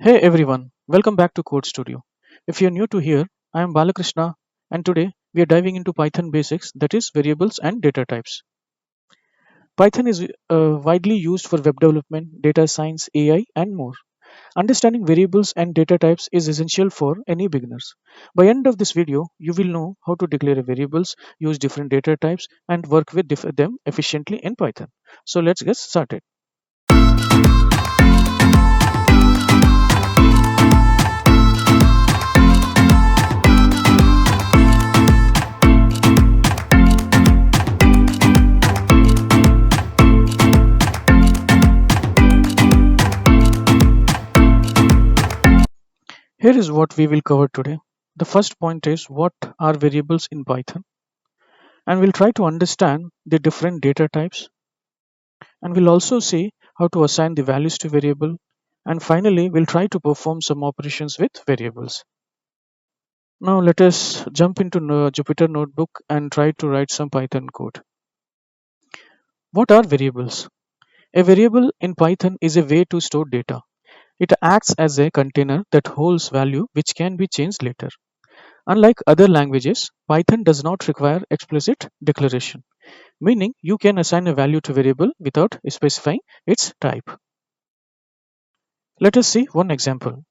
Hey everyone, welcome back to Code Studio. If you're new to here, I am Balakrishna and today we are diving into Python basics, that is variables and data types. Python is widely used for web development, data science, AI and more. Understanding variables and data types is essential for any beginners. By end of this video, you will know how to declare variables, use different data types and work with them efficiently in Python. So let's get started. Here is what we will cover today. The first point is what are variables in Python, and we'll try to understand the different data types, and we'll also see how to assign the values to variable, and finally we'll try to perform some operations with variables. Now let us jump into Jupyter Notebook and try to write some Python code. What are variables? A variable in Python is a way to store data. It acts as a container that holds value which can be changed later. Unlike other languages, Python does not require explicit declaration, meaning you can assign a value to variable without specifying its type. Let us see one example.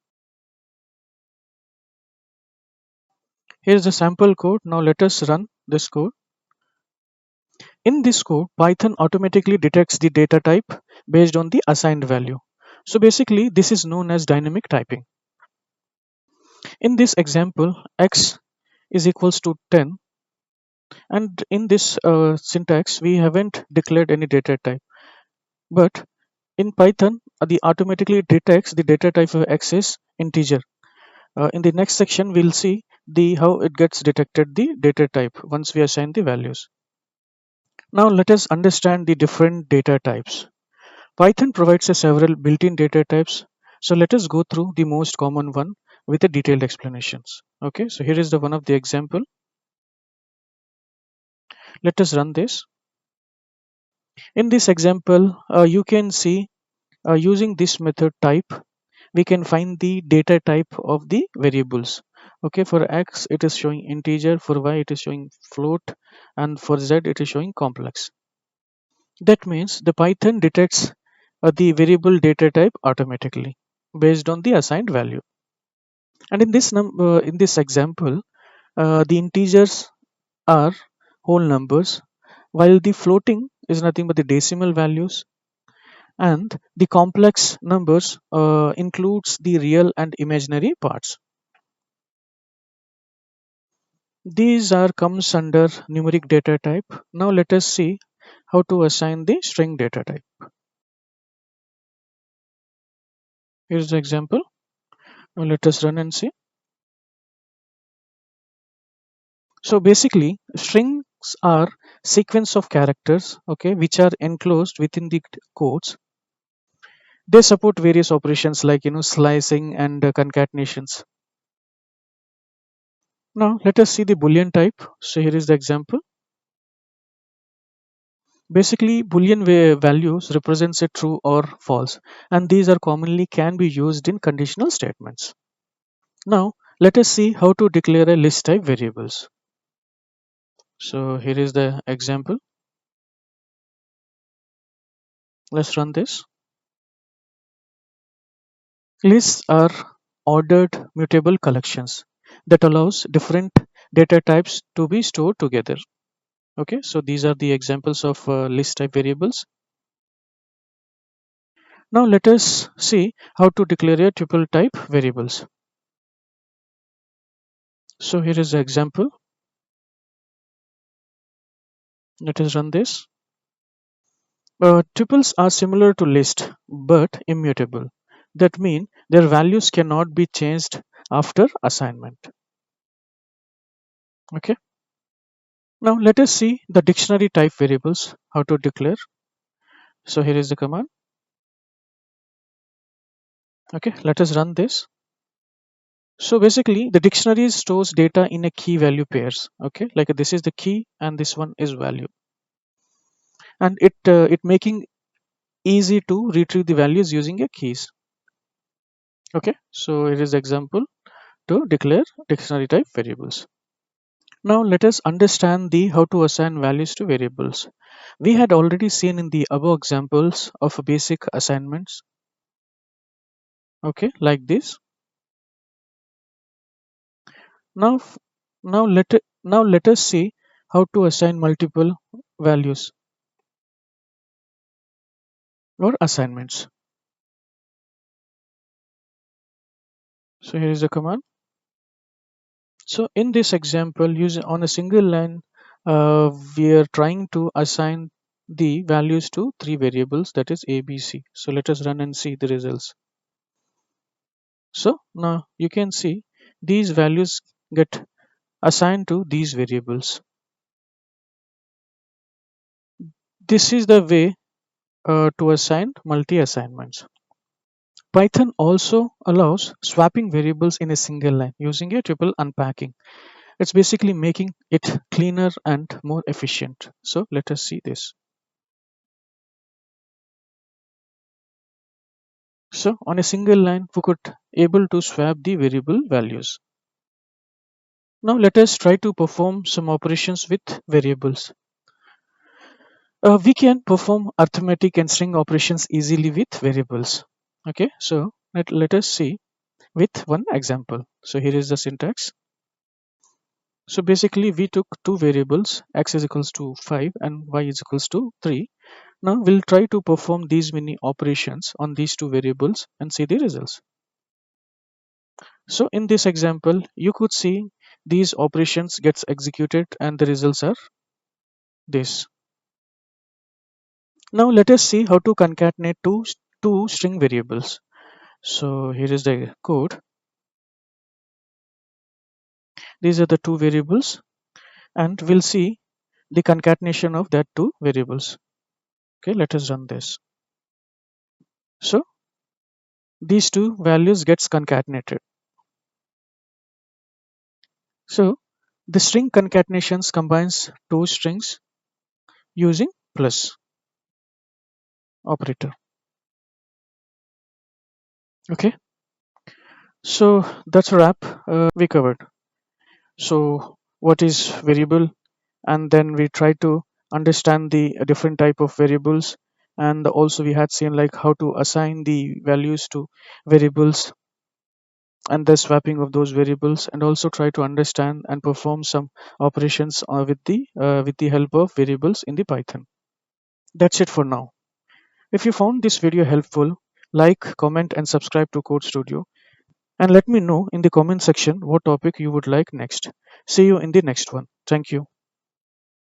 Here is the sample code. Now let us run this code. In this code, Python automatically detects the data type based on the assigned value. So basically, this is known as dynamic typing. In this example, x is equals to 10, and in this syntax, we haven't declared any data type. But in Python, the automatically detects the data type of x is integer. In the next section, we'll see the how it gets detected the data type once we assign the values. Now let us understand the different data types. Python provides us several built-in data types. So let us go through the most common one with the detailed explanations. Okay, so here is the one of the example. Let us run this. In this example, you can see using this method type, we can find the data type of the variables. Okay, for x it is showing integer, for y it is showing float, and for z it is showing complex. That means the Python detects the variable data type automatically based on the assigned value. And in this example, the integers are whole numbers, while the floating is nothing but the decimal values, and the complex numbers includes the real and imaginary parts. These are comes under numeric data type. Now let us see how to assign the string data type. Here's the example. Now let us run and see. So basically, strings are sequence of characters, okay, which are enclosed within the codes. They support various operations like slicing and concatenations. Now let us see the boolean type. So here is the example. Basically, boolean values represents a true or false, and these are commonly can be used in conditional statements. Now let us see how to declare a list type variables. So here is the example. Let's run this. Lists are ordered mutable collections that allows different data types to be stored together. Okay, so these are the examples of list type variables. Now let us see how to declare a tuple type variables. So here is the example. Let us run this. Tuples are similar to list but immutable. That means their values cannot be changed after assignment. Okay. Now let us see the dictionary type variables, how to declare. So here is the command. Okay, let us run this. So basically the dictionary stores data in a key value pairs. Okay, like this is the key and this one is value, and it making easy to retrieve the values using a keys. Okay, so it is the example to declare dictionary type variables. Now let us understand the how to assign values to variables. We had already seen in the above examples of basic assignments, okay, like this. Now, now let us see how to assign multiple values or assignments. So here is the command. So in this example, using on a single line, we are trying to assign the values to three variables, that is A, B, C. So let us run and see the results. So now you can see these values get assigned to these variables. This is the way to assign multi-assignments. Python also allows swapping variables in a single line using a tuple unpacking. It's basically making it cleaner and more efficient. So let us see this. So on a single line, we could able to swap the variable values. Now let us try to perform some operations with variables. We can perform arithmetic and string operations easily with variables. Okay, so let us see with one example. So here is the syntax. So basically we took two variables, x is equals to 5 and y is equals to 3. Now we'll try to perform these many operations on these two variables and see the results. So in this example, you could see these operations gets executed and the results are this. Now let us see how to concatenate two string variables. So here is the code. These are the two variables and we'll see the concatenation of that two variables. Okay, let us run this. So these two values gets concatenated. So the string concatenations combines two strings using plus operator. Okay, so that's a wrap. We covered. So what is variable, and then we try to understand the different type of variables, and also we had seen like how to assign the values to variables and the swapping of those variables, and also try to understand and perform some operations with the help of variables in the Python. That's it for now. If you found this video helpful, like, comment, and subscribe to Code Studio. And let me know in the comment section what topic you would like next. See you in the next one. Thank you.